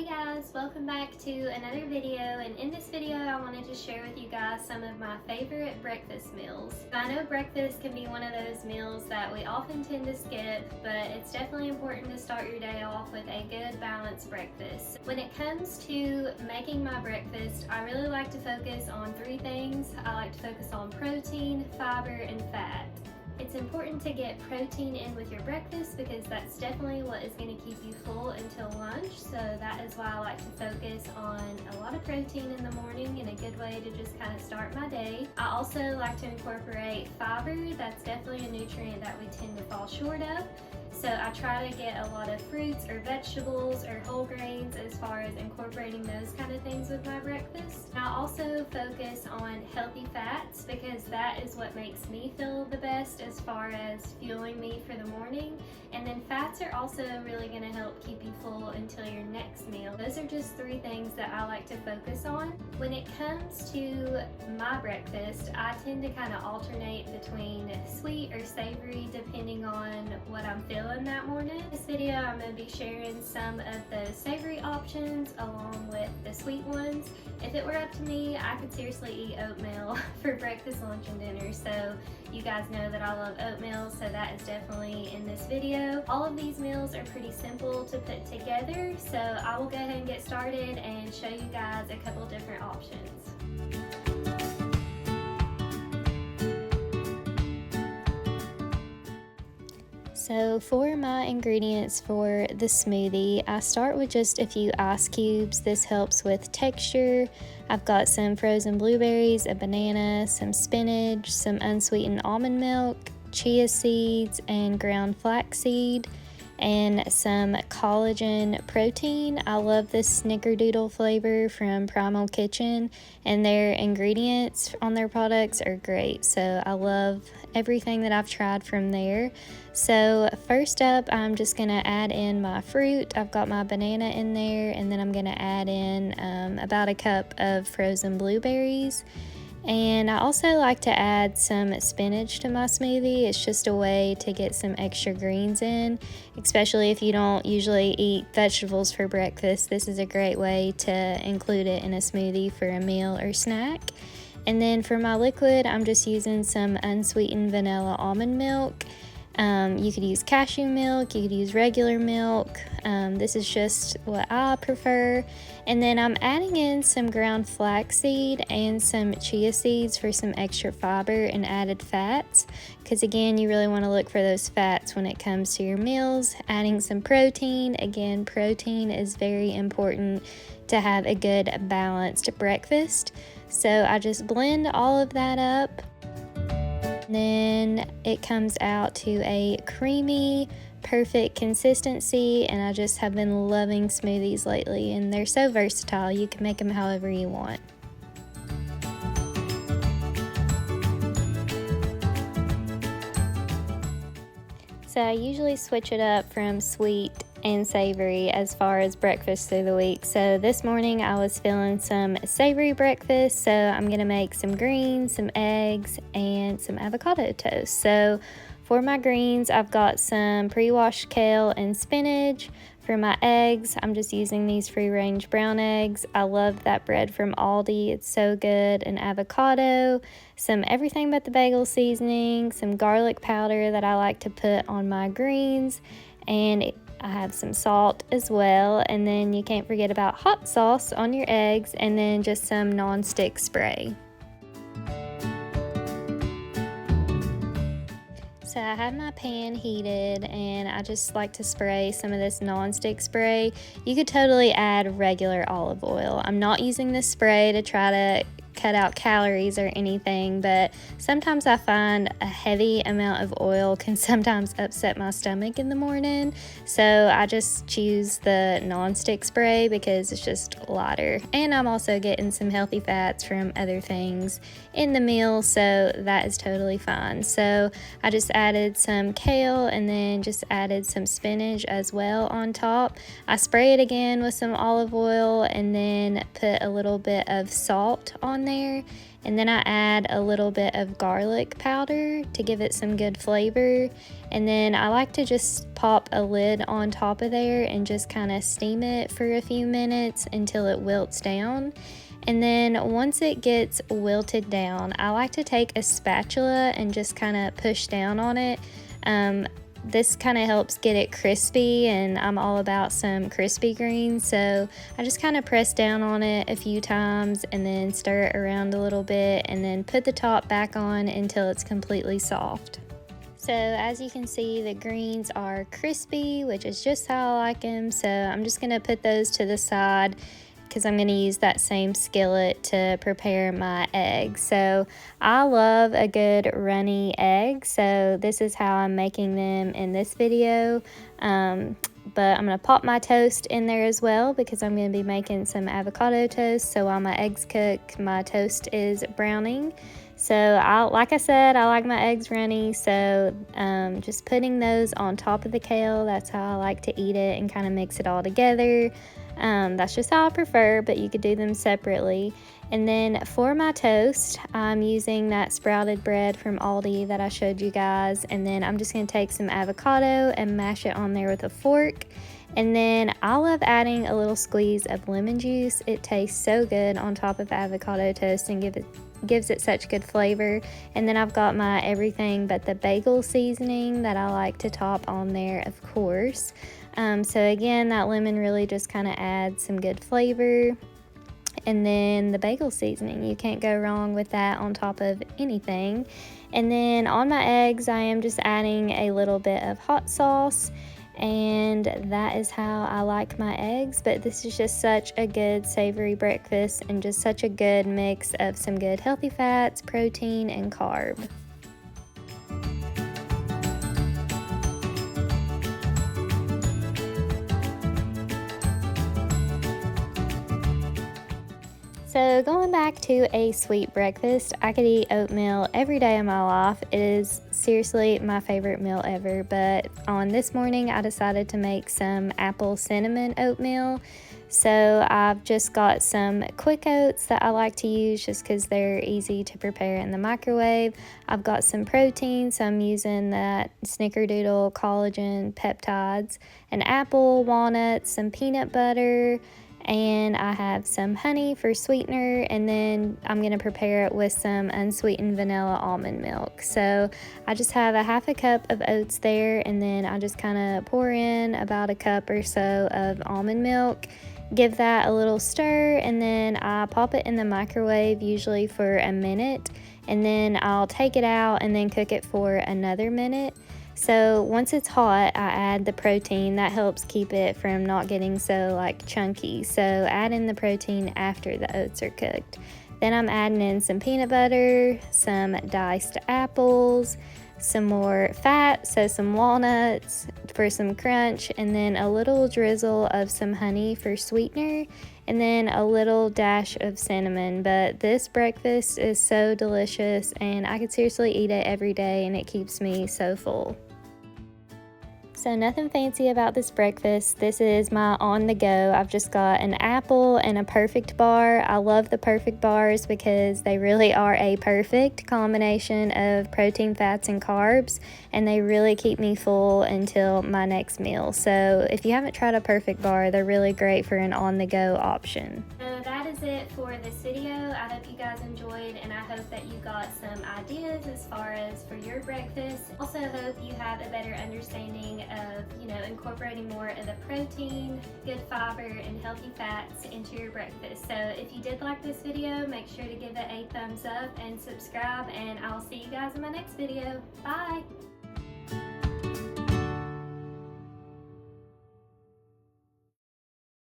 Guys, welcome back to another video, and in this video I wanted to share with you guys some of my favorite breakfast meals. I know breakfast can be one of those meals that we often tend to skip, but it's definitely important to start your day off with a good balanced breakfast. When it comes to making my breakfast, I really like to focus on three things. I like to focus on protein, fiber, and fat. It's important to get protein in with your breakfast because that's definitely what is going to keep you full until lunch. So that is why I like to focus on a lot of protein in the morning and a good way to just kind of start my day. I also like to incorporate fiber. That's definitely a nutrient that we tend to fall short of. So I try to get a lot of fruits or vegetables or whole grains as far as incorporating those kind of things with my breakfast. I also focus on healthy fats because that is what makes me feel the best as far as fueling me for the morning. And then fats are also really going to help keep you full until your next meal. Those are just three things that I like to focus on. When it comes to my breakfast, I tend to kind of alternate between sweet or savory depending on what I'm feeling that morning. In this video, I'm going to be sharing some of the savory options along with the sweet ones. If it were up to me, I could seriously eat oatmeal for breakfast, lunch, and dinner. So you guys know that I love oatmeal, so that is definitely in this video. All of these meals are pretty simple to put together, so I will go ahead and get started and show you guys a couple different options. So for my ingredients for the smoothie, I start with just a few ice cubes. This helps with texture. I've got some frozen blueberries, a banana, some spinach, some unsweetened almond milk, chia seeds, and ground flaxseed, and some collagen protein. I love this snickerdoodle flavor from Primal Kitchen, and their ingredients on their products are great. So I love everything that I've tried from there. So first up, I'm just gonna add in my fruit. I've got my banana in there, and then I'm gonna add in about a cup of frozen blueberries. And I also like to add some spinach to my smoothie. It's just a way to get some extra greens in, especially if you don't usually eat vegetables for breakfast. This is a great way to include it in a smoothie for a meal or snack. And then for my liquid, I'm just using some unsweetened vanilla almond milk. You could use cashew milk, you could use regular milk. This is just what I prefer. And then I'm adding in some ground flaxseed and some chia seeds for some extra fiber and added fats. Because again, you really want to look for those fats when it comes to your meals. Adding some protein. Again, protein is very important to have a good balanced breakfast. So I just blend all of that up. Then it comes out to a creamy, perfect consistency, and I just have been loving smoothies lately, and they're so versatile. You can make them however you want. So I usually switch it up from sweet and savory as far as breakfast through the week. So this morning I was feeling some savory breakfast, so I'm gonna make some greens, some eggs, and some avocado toast. So for my greens, I've got some pre-washed kale and spinach. For my eggs, I'm just using these free-range brown eggs. I love that bread from Aldi. It's so good. An avocado, some everything but the bagel seasoning, some garlic powder that I like to put on my greens, and I have some salt as well. And then you can't forget about hot sauce on your eggs, and then just some non-stick spray. So I have my pan heated, and I just like to spray some of this non-stick spray. You could totally add regular olive oil. I'm not using this spray to try to cut out calories or anything, but sometimes I find a heavy amount of oil can sometimes upset my stomach in the morning. So I just choose the non-stick spray because it's just lighter, and I'm also getting some healthy fats from other things in the meal, so that is totally fine. So I just added some kale and then just added some spinach as well on top. I spray it again with some olive oil and then put a little bit of salt on there. And then I add a little bit of garlic powder to give it some good flavor. And then I like to just pop a lid on top of there and just kind of steam it for a few minutes until it wilts down. And then once it gets wilted down, I like to take a spatula and just kind of push down on it. This kind of helps get it crispy, and I'm all about some crispy greens, so I just kind of press down on it a few times and then stir it around a little bit and then put the top back on until it's completely soft. So as you can see, the greens are crispy, which is just how I like them, so I'm just going to put those to the side because I'm going to use that same skillet to prepare my eggs. So I love a good runny egg, so this is how I'm making them in this video. But I'm going to pop my toast in there as well because I'm going to be making some avocado toast. So while my eggs cook, my toast is browning. So like I said, I like my eggs runny, so just putting those on top of the kale, that's how I like to eat it, and kind of mix it all together. That's just how I prefer, but you could do them separately. And then for my toast, I'm using that sprouted bread from Aldi that I showed you guys, and then I'm just going to take some avocado and mash it on there with a fork. And then I love adding a little squeeze of lemon juice. It tastes so good on top of avocado toast and gives it such good flavor. And then I've got my everything but the bagel seasoning that I like to top on there, of course. So again, that lemon really just kind of adds some good flavor. And then the bagel seasoning, you can't go wrong with that on top of anything. And then on my eggs, I am just adding a little bit of hot sauce, and that is how I like my eggs. But this is just such a good savory breakfast and just such a good mix of some good healthy fats, protein, and carb. So going back to a sweet breakfast, I could eat oatmeal every day of my life. It is seriously my favorite meal ever, but on this morning I decided to make some apple cinnamon oatmeal. So I've just got some quick oats that I like to use just because they're easy to prepare in the microwave. I've got some protein, so I'm using that Snickerdoodle collagen peptides, an apple, walnuts, some peanut butter, and I have some honey for sweetener, and then I'm going to prepare it with some unsweetened vanilla almond milk. So I just have a half a cup of oats there, and then I just kind of pour in about a cup or so of almond milk, give that a little stir, and then I pop it in the microwave usually for a minute, and then I'll take it out and then cook it for another minute. So once it's hot, I add the protein. That helps keep it from not getting so like chunky. So add in the protein after the oats are cooked. Then I'm adding in some peanut butter, some diced apples, some more fat, so some walnuts for some crunch, and then a little drizzle of some honey for sweetener, and then a little dash of cinnamon. But this breakfast is so delicious, and I could seriously eat it every day, and it keeps me so full. So nothing fancy about this breakfast. This is my on the go. I've just got an apple and a perfect bar. I love the perfect bars because they really are a perfect combination of protein, fats, and carbs, and they really keep me full until my next meal. So if you haven't tried a perfect bar, they're really great for an on the go option. So that is it for this video. I hope you guys enjoyed, and I hope that you got some ideas as far as for your breakfast. Also hope you have a better understanding of, incorporating more of the protein, good fiber, and healthy fats into your breakfast. So if you did like this video, make sure to give it a thumbs up and subscribe, and I'll see you guys in my next video. Bye!